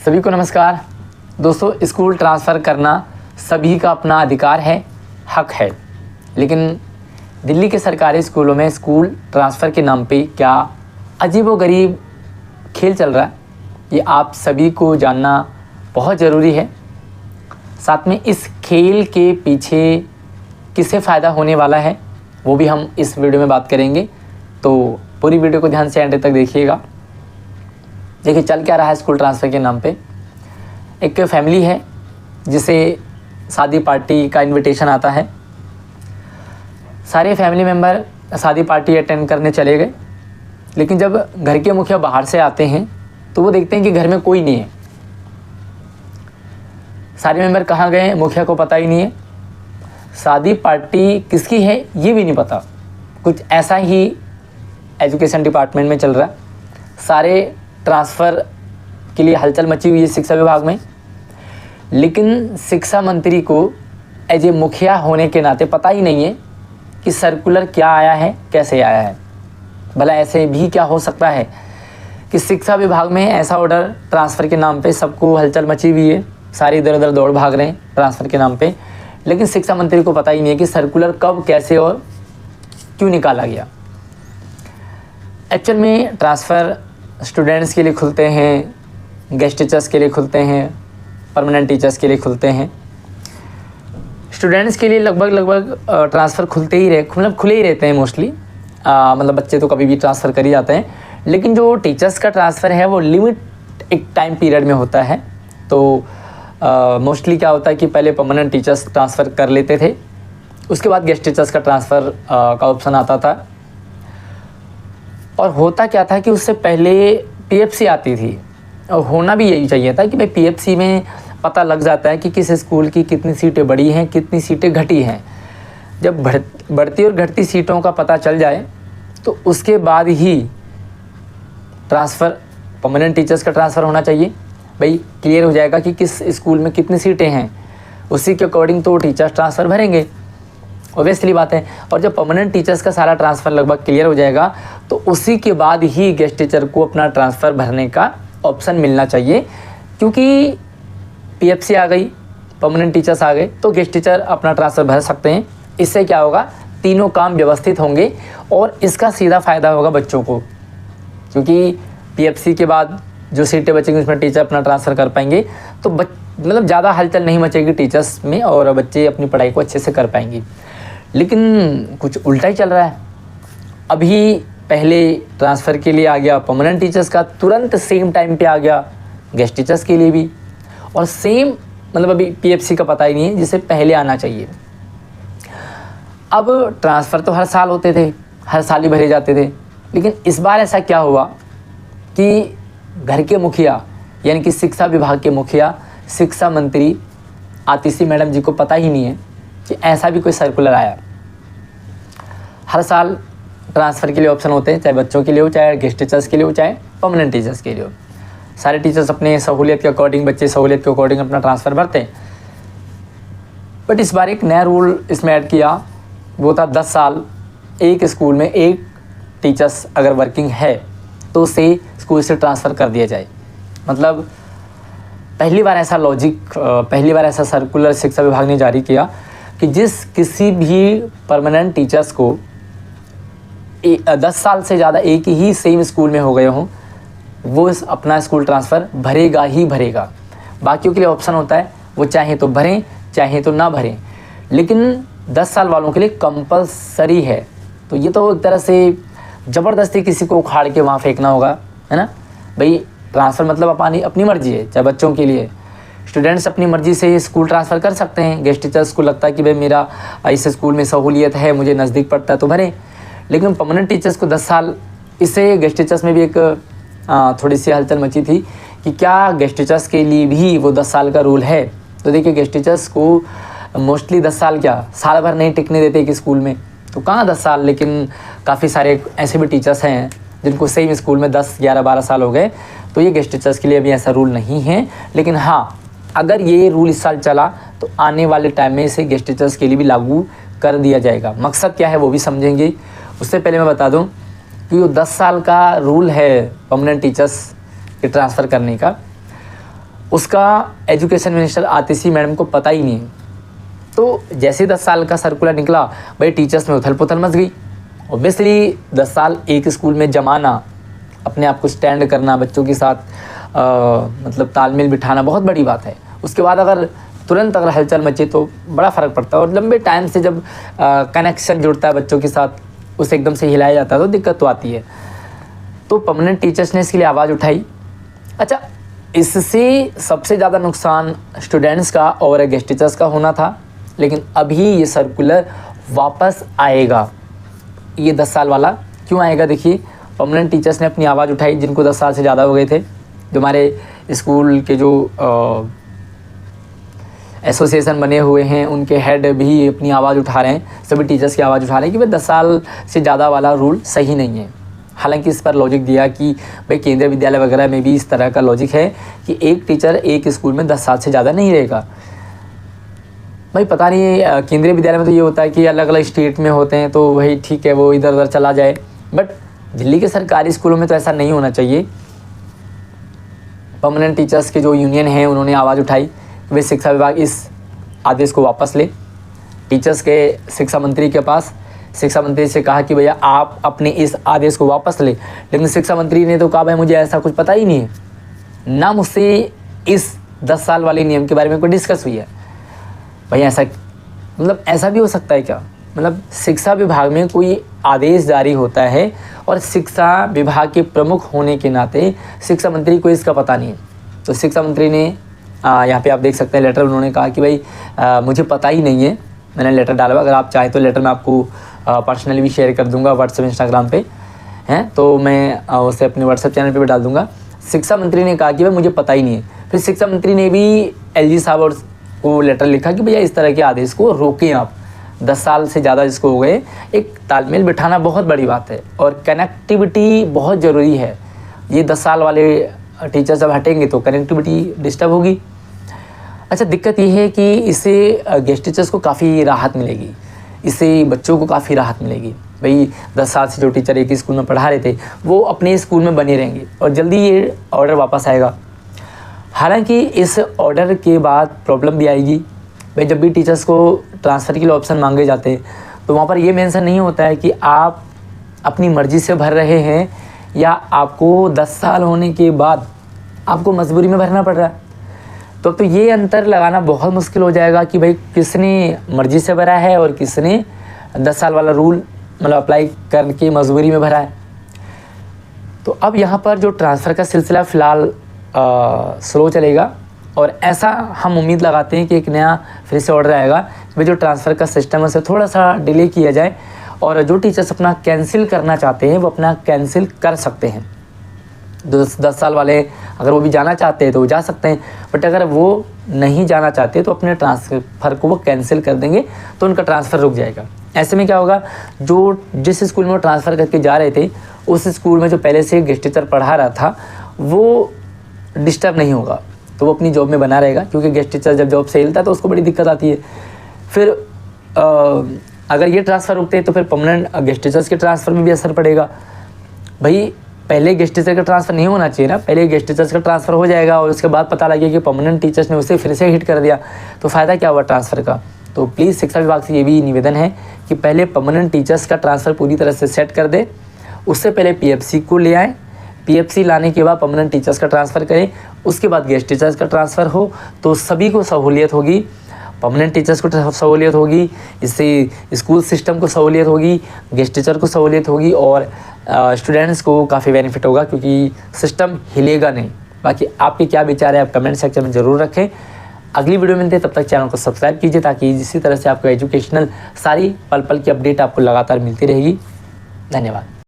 सभी को नमस्कार। दोस्तों, स्कूल ट्रांसफ़र करना सभी का अपना अधिकार है, हक है। लेकिन दिल्ली के सरकारी स्कूलों में स्कूल ट्रांसफ़र के नाम पे क्या अजीबोगरीब खेल चल रहा है, ये आप सभी को जानना बहुत ज़रूरी है। साथ में इस खेल के पीछे किसे फ़ायदा होने वाला है वो भी हम इस वीडियो में बात करेंगे, तो पूरी वीडियो को ध्यान से एंड तक देखिएगा। देखिए, चल क्या रहा है स्कूल ट्रांसफ़र के नाम पे। एक फैमिली है जिसे शादी पार्टी का इनविटेशन आता है। सारे फैमिली मेम्बर शादी पार्टी अटेंड करने चले गए, लेकिन जब घर के मुखिया बाहर से आते हैं तो वो देखते हैं कि घर में कोई नहीं है। सारे मेंबर कहाँ गए मुखिया को पता ही नहीं है। शादी पार्टी किसकी है ये भी नहीं पता। कुछ ऐसा ही एजुकेशन डिपार्टमेंट में चल रहा है। सारे ट्रांसफ़र के लिए हलचल मची हुई है शिक्षा विभाग में, लेकिन शिक्षा मंत्री को एज ए मुखिया होने के नाते पता ही नहीं है कि सर्कुलर क्या आया है, कैसे आया है। भला ऐसे भी क्या हो सकता है कि शिक्षा विभाग में ऐसा ऑर्डर ट्रांसफ़र के नाम पे, सबको हलचल मची हुई है, सारे इधर उधर दौड़ भाग रहे हैं ट्रांसफ़र के नाम पे, लेकिन शिक्षा मंत्री को पता ही नहीं है कि सर्कुलर कब, कैसे और क्यों निकाला गया। एक्चुअल में ट्रांसफ़र स्टूडेंट्स के लिए खुलते हैं, गेस्ट टीचर्स के लिए खुलते हैं, परमानेंट टीचर्स के लिए खुलते हैं। स्टूडेंट्स के लिए लगभग ट्रांसफ़र खुलते ही मतलब खुले ही रहते हैं मोस्टली। मतलब बच्चे तो कभी भी ट्रांसफ़र कर ही जाते हैं, लेकिन जो टीचर्स का ट्रांसफ़र है वो लिमिट एक टाइम पीरियड में होता है। तो मोस्टली क्या होता है कि पहले परमानेंट टीचर्स ट्रांसफ़र कर लेते थे, उसके बाद गेस्ट टीचर्स का ट्रांसफ़र का ऑप्शन आता था। और होता क्या था कि उससे पहले पीएफसी आती थी, और होना भी यही चाहिए था कि भाई पीएफसी में पता लग जाता है कि किस स्कूल की कितनी सीटें बढ़ी हैं, कितनी सीटें घटी हैं। जब बढ़ती और घटती सीटों का पता चल जाए तो उसके बाद ही ट्रांसफ़र, परमानेंट टीचर्स का ट्रांसफ़र होना चाहिए। भाई क्लियर हो जाएगा कि किस स्कूल में कितनी सीटें हैं, उसी के अकॉर्डिंग तो टीचर्स ट्रांसफ़र भरेंगे, ऑब्वियसली बात है। और जब परमानेंट टीचर्स का सारा ट्रांसफ़र लगभग क्लियर हो जाएगा तो उसी के बाद ही गेस्ट टीचर को अपना ट्रांसफ़र भरने का ऑप्शन मिलना चाहिए। क्योंकि पीएफसी आ गई, परमानेंट टीचर्स आ गए, तो गेस्ट टीचर अपना ट्रांसफ़र भर सकते हैं। इससे क्या होगा, तीनों काम व्यवस्थित होंगे और इसका सीधा फ़ायदा होगा बच्चों को, क्योंकि पीएफसी के बाद जो सीटें बचेंगी उसमें टीचर अपना ट्रांसफ़र कर पाएंगे। तो मतलब ज़्यादा हलचल नहीं मचेगी टीचर्स में और बच्चे अपनी पढ़ाई को अच्छे से कर पाएंगे। लेकिन कुछ उल्टा ही चल रहा है। अभी पहले ट्रांसफ़र के लिए आ गया परमानेंट टीचर्स का, तुरंत सेम टाइम पे आ गया गेस्ट टीचर्स के लिए भी, और सेम मतलब अभी पीएफसी का पता ही नहीं है जिसे पहले आना चाहिए। अब ट्रांसफ़र तो हर साल होते थे, हर साल ही भरे जाते थे, लेकिन इस बार ऐसा क्या हुआ कि घर के मुखिया यानी कि शिक्षा विभाग के मुखिया, शिक्षा मंत्री आतिशी मैडम जी को पता ही नहीं है कि ऐसा भी कोई सर्कुलर आया। हर साल ट्रांसफ़र के लिए ऑप्शन होते हैं, चाहे बच्चों के लिए हो, चाहे गेस्ट टीचर्स के लिए हो, चाहे परमानेंट टीचर्स के लिए हो। सारे टीचर्स अपने सहूलियत के अकॉर्डिंग, बच्चे सहूलियत के अकॉर्डिंग अपना ट्रांसफ़र भरते हैं। बट इस बार एक नया रूल इसमें ऐड किया, वो था 10 साल एक स्कूल में एक टीचर्स अगर वर्किंग है तो उसे स्कूल से ट्रांसफ़र कर दिया जाए। मतलब पहली बार ऐसा सर्कुलर शिक्षा विभाग ने जारी किया कि किसी भी परमानेंट टीचर्स को 10 साल से ज़्यादा एक ही सेम स्कूल में हो गए हों, वो अपना स्कूल ट्रांसफ़र भरेगा ही भरेगा। बाकियों के लिए ऑप्शन होता है, वो चाहे तो भरें चाहे तो ना भरें, लेकिन 10 साल वालों के लिए कंपलसरी है। तो ये तो एक तरह से ज़बरदस्ती किसी को उखाड़ के वहाँ फेंकना होगा, है ना। भाई ट्रांसफ़र मतलब अपनी मर्जी है। चाहे बच्चों के लिए स्टूडेंट्स अपनी मर्ज़ी से स्कूल ट्रांसफ़र कर सकते हैं। गेस्ट टीचर्स को लगता है कि भाई मेरा इस स्कूल में सहूलियत है, मुझे नज़दीक पड़ता है तो भरें। लेकिन परमानेंट टीचर्स को 10 साल, इससे गेस्ट टीचर्स में भी एक थोड़ी सी हलचल मची थी कि क्या गेस्ट टीचर्स के लिए भी वो 10 साल का रूल है। तो देखिए, गेस्ट टीचर्स को मोस्टली 10 साल क्या, साल भर नहीं टिकने देते एक स्कूल में, तो कहाँ 10 साल। लेकिन काफ़ी सारे ऐसे भी टीचर्स हैं जिनको सेम स्कूल में 10, 11, 12 साल हो गए, तो ये गेस्ट टीचर्स के लिए अभी ऐसा रूल नहीं है। लेकिन हाँ, अगर ये रूल इस साल चला तो आने वाले टाइम में इसे गेस्ट टीचर्स के लिए भी लागू कर दिया जाएगा। मकसद क्या है वो भी समझेंगे। उससे पहले मैं बता दूं कि वो 10 साल का रूल है परमानेंट टीचर्स के ट्रांसफ़र करने का, उसका एजुकेशन मिनिस्टर आतिशी मैडम को पता ही नहीं है। तो जैसे 10 साल का सर्कुलर निकला, भाई टीचर्स में उथल पुथल मच गई। ऑब्वियसली 10 साल एक स्कूल में जमाना, अपने आप को स्टैंड करना, बच्चों के साथ मतलब तालमेल बिठाना बहुत बड़ी बात है। उसके बाद अगर तुरंत अगर हलचल मचे तो बड़ा फ़र्क पड़ता है, और लंबे टाइम से जब कनेक्शन जुड़ता है बच्चों के साथ, उसे एकदम से हिलाया जाता है तो दिक्कत तो आती है। तो परमानेंट टीचर्स ने इसके लिए आवाज़ उठाई। अच्छा, इससे सबसे ज़्यादा नुकसान स्टूडेंट्स का और गेस्ट टीचर्स का होना था, लेकिन अभी ये सर्कुलर वापस आएगा। ये 10 साल वाला क्यों आएगा? देखिए, परमानेंट टीचर्स ने अपनी आवाज़ उठाई, जिनको 10 साल से ज़्यादा हो गए थे। जो हमारे स्कूल के जो एसोसिएशन बने हुए हैं, उनके हेड भी अपनी आवाज़ उठा रहे हैं, सभी टीचर्स की आवाज़ उठा रहे हैं कि भाई 10 साल से ज़्यादा वाला रूल सही नहीं है। हालांकि इस पर लॉजिक दिया कि भाई केंद्रीय विद्यालय वगैरह में भी इस तरह का लॉजिक है कि एक टीचर एक स्कूल में 10 साल से ज़्यादा नहीं रहेगा। भाई पता नहीं, केंद्रीय विद्यालय में तो ये होता है कि अलग अलग स्टेट में होते हैं, तो वही ठीक है, वो इधर उधर चला जाए। बट दिल्ली के सरकारी स्कूलों में तो ऐसा नहीं होना चाहिए। परमानेंट टीचर्स के जो यूनियन हैं, उन्होंने आवाज़ उठाई कि भाई शिक्षा विभाग इस आदेश को वापस ले। टीचर्स के शिक्षा मंत्री के पास, शिक्षा मंत्री से कहा कि भैया आप अपने इस आदेश को वापस ले, लेकिन शिक्षा मंत्री ने तो कहा भाई मुझे ऐसा कुछ पता ही नहीं है, ना मुझसे इस 10 साल वाले नियम के बारे में कोई डिस्कस हुई है। भाई ऐसा मतलब ऐसा भी हो सकता है क्या? मतलब शिक्षा विभाग में कोई आदेश जारी होता है और शिक्षा विभाग के प्रमुख होने के नाते शिक्षा मंत्री को इसका पता नहीं है। तो शिक्षा मंत्री ने यहाँ पे आप देख सकते हैं लेटर, उन्होंने कहा कि भाई मुझे पता ही नहीं है, मैंने लेटर डाला। अगर आप चाहें तो लेटर मैं आपको पर्सनली भी शेयर कर दूंगा व्हाट्सएप इंस्टाग्राम पे, हैं तो मैं उसे अपने व्हाट्सएप चैनल पे भी डाल दूंगा। शिक्षा मंत्री ने कहा कि भाई मुझे पता ही नहीं है। फिर शिक्षा मंत्री ने भी एलजी साहब और को लेटर लिखा कि भैया इस तरह के आदेश को रोकें आप, 10 साल से ज़्यादा जिसको हो गए। एक तालमेल बिठाना बहुत बड़ी बात है और कनेक्टिविटी बहुत ज़रूरी है। ये 10 साल वाले टीचर जब हटेंगे तो कनेक्टिविटी डिस्टर्ब होगी। अच्छा, दिक्कत ये है कि इससे गेस्ट टीचर्स को काफ़ी राहत मिलेगी, इससे बच्चों को काफ़ी राहत मिलेगी। भाई 10 साल से जो टीचर एक ही स्कूल में पढ़ा रहे थे वो अपने स्कूल में बने रहेंगे और जल्दी ये ऑर्डर वापस आएगा। हालांकि इस ऑर्डर के बाद प्रॉब्लम भी आएगी। भाई जब भी टीचर्स को ट्रांसफ़र के लिए ऑप्शन मांगे जाते हैं तो वहाँ पर ये मेंशन नहीं होता है कि आप अपनी मर्ज़ी से भर रहे हैं या आपको 10 साल होने के बाद आपको मजबूरी में भरना पड़ रहा है। तो ये अंतर लगाना बहुत मुश्किल हो जाएगा कि भाई किसने मर्ज़ी से भरा है और किसने 10 साल वाला रूल मतलब अप्लाई करके मजबूरी में भरा है। तो अब यहाँ पर जो ट्रांसफ़र का सिलसिला फ़िलहाल स्लो चलेगा और ऐसा हम उम्मीद लगाते हैं कि एक नया फिर से ऑर्डर आएगा कि जो ट्रांसफ़र का सिस्टम है उसे थोड़ा सा डिले किया जाए और जो टीचर्स अपना कैंसिल करना चाहते हैं वो अपना कैंसिल कर सकते हैं। 10 साल वाले अगर वो भी जाना चाहते हैं तो वो जा सकते हैं, बट अगर वो नहीं जाना चाहते तो अपने ट्रांसफ़र को वो कैंसिल कर देंगे तो उनका ट्रांसफ़र रुक जाएगा। ऐसे में क्या होगा, जो जिस स्कूल में वो ट्रांसफ़र करके जा रहे थे उस स्कूल में जो पहले से गेस्ट टीचर पढ़ा रहा था वो डिस्टर्ब नहीं होगा, तो वो अपनी जॉब में बना रहेगा। क्योंकि गेस्ट टीचर जब जॉब से हिलता है तो उसको बड़ी दिक्कत आती है। फिर अगर ये ट्रांसफ़र रुकते हैं तो फिर परमानेंट गेस्ट टीचर्स के ट्रांसफ़र में भी असर पड़ेगा। भाई पहले गेस्ट टीचर का ट्रांसफ़र नहीं होना चाहिए ना, पहले गेस्ट टीचर्स का ट्रांसफ़र हो जाएगा और उसके बाद पता लगे कि परमानेंट टीचर्स ने उसे फिर से हिट कर दिया तो फ़ायदा क्या हुआ ट्रांसफ़र का। तो प्लीज़ शिक्षा विभाग से ये भी निवेदन है कि पहले परमानेंट टीचर्स का ट्रांसफ़र पूरी तरह से सेट कर दे, उससे पहले पीएफसी को ले आएँ, पीएफसी लाने के बाद परमानेंट टीचर्स का ट्रांसफ़र करें, उसके बाद गेस्ट टीचर्स का ट्रांसफ़र हो तो सभी को सहूलियत होगी। परमानेंट टीचर्स को सहूलियत होगी, इससे स्कूल सिस्टम को सहूलियत होगी, गेस्ट टीचर को सहूलियत होगी और स्टूडेंट्स को काफ़ी बेनिफिट होगा क्योंकि सिस्टम हिलेगा नहीं। बाकी आपके क्या विचार है आप कमेंट सेक्शन में ज़रूर रखें। अगली वीडियो में मिलते हैं, तब तक चैनल को सब्सक्राइब कीजिए ताकि इसी तरह से आपको एजुकेशनल सारी पल पल की अपडेट आपको लगातार मिलती रहेगी। धन्यवाद।